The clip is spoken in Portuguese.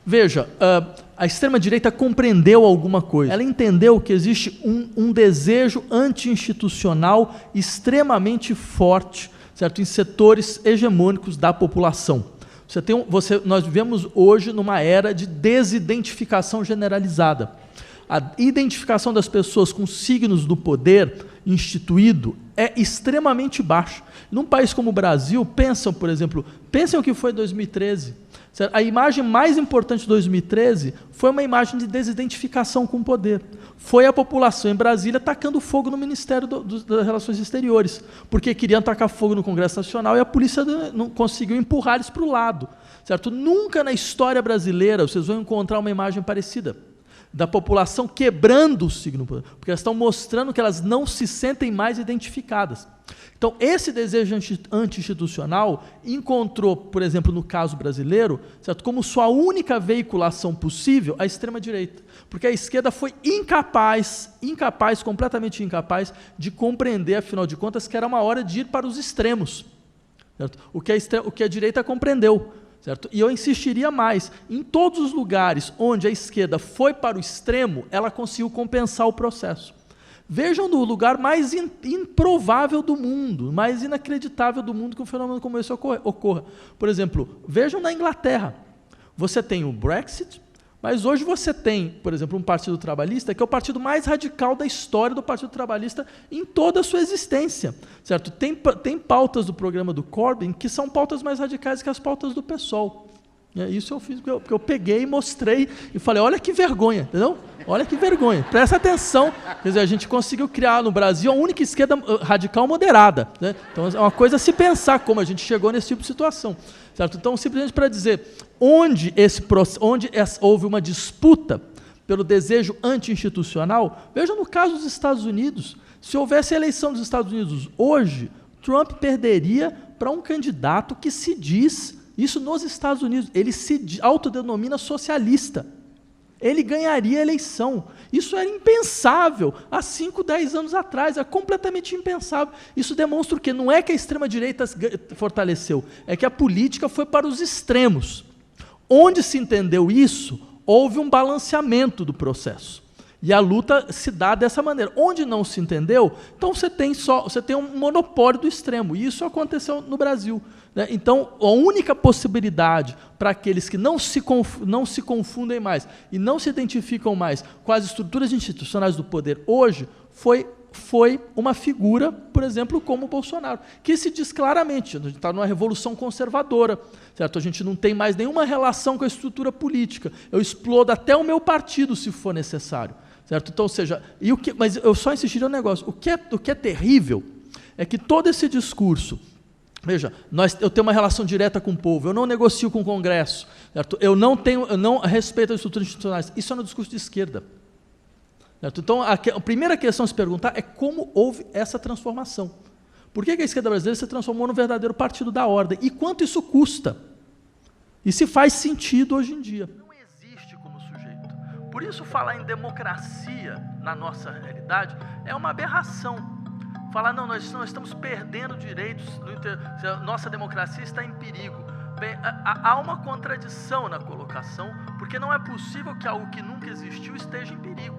Veja, a extrema-direita compreendeu alguma coisa. Ela entendeu que existe um desejo anti-institucional extremamente forte, certo? Em setores hegemônicos da população. Nós vivemos hoje numa era de desidentificação generalizada. A identificação das pessoas com signos do poder instituído é extremamente baixa. Num país como o Brasil, pensem o que foi 2013. Certo? A imagem mais importante de 2013 foi uma imagem de desidentificação com o poder. Foi a população em Brasília tacando fogo no Ministério das Relações Exteriores, porque queriam tacar fogo no Congresso Nacional e a polícia não conseguiu empurrar eles para o lado. Certo? Nunca na história brasileira vocês vão encontrar uma imagem parecida da população quebrando o signo do poder, porque elas estão mostrando que elas não se sentem mais identificadas. Então, esse desejo anti-institucional encontrou, por exemplo, no caso brasileiro, certo, como sua única veiculação possível a extrema-direita, porque a esquerda foi completamente incapaz de compreender, afinal de contas, que era uma hora de ir para os extremos, certo? O que a direita compreendeu. Certo? E eu insistiria mais, em todos os lugares onde a esquerda foi para o extremo, ela conseguiu compensar o processo. Vejam no lugar mais improvável do mundo, mais inacreditável do mundo que um fenômeno como esse ocorra. Por exemplo, vejam na Inglaterra. Você tem o Brexit, mas hoje você tem, por exemplo, um Partido Trabalhista, que é o partido mais radical da história do Partido Trabalhista em toda a sua existência. Certo? Tem pautas do programa do Corbyn que são pautas mais radicais que as pautas do PSOL. Isso eu fiz porque eu peguei e mostrei e falei, olha que vergonha, entendeu? Olha que vergonha, presta atenção. Quer dizer, a gente conseguiu criar no Brasil a única esquerda radical moderada. Né? Então é uma coisa a se pensar como a gente chegou nesse tipo de situação. Certo? Então, simplesmente para dizer, onde houve uma disputa pelo desejo anti-institucional, veja no caso dos Estados Unidos. Se houvesse eleição dos Estados Unidos hoje, Trump perderia para um candidato que se diz, isso nos Estados Unidos, ele se autodenomina socialista. Ele ganharia a eleição. Isso era impensável há 5, 10 anos atrás, é completamente impensável. Isso demonstra o quê? Não é que a extrema-direita fortaleceu, é que a política foi para os extremos. Onde se entendeu isso, houve um balanceamento do processo. E a luta se dá dessa maneira. Onde não se entendeu, então você tem um monopólio do extremo. E isso aconteceu no Brasil. Né? Então, a única possibilidade para aqueles que não se confundem mais e não se identificam mais com as estruturas institucionais do poder hoje, foi uma figura, por exemplo, como o Bolsonaro, que se diz claramente, a gente está numa revolução conservadora, certo? A gente não tem mais nenhuma relação com a estrutura política, eu explodo até o meu partido se for necessário. Certo? Então, ou seja, mas eu só insistiria no negócio, o que é terrível é que todo esse discurso, veja, eu tenho uma relação direta com o povo, eu não negocio com o Congresso, certo? Eu não respeito as estruturas institucionais, isso é no discurso de esquerda. Certo? Então, a primeira questão a se perguntar é como houve essa transformação. Por que a esquerda brasileira se transformou no verdadeiro partido da ordem? E quanto isso custa? E se faz sentido hoje em dia? Por isso, falar em democracia na nossa realidade é uma aberração. Falar, não, nós estamos perdendo direitos, nossa democracia está em perigo. Bem, há uma contradição na colocação, porque não é possível que algo que nunca existiu esteja em perigo.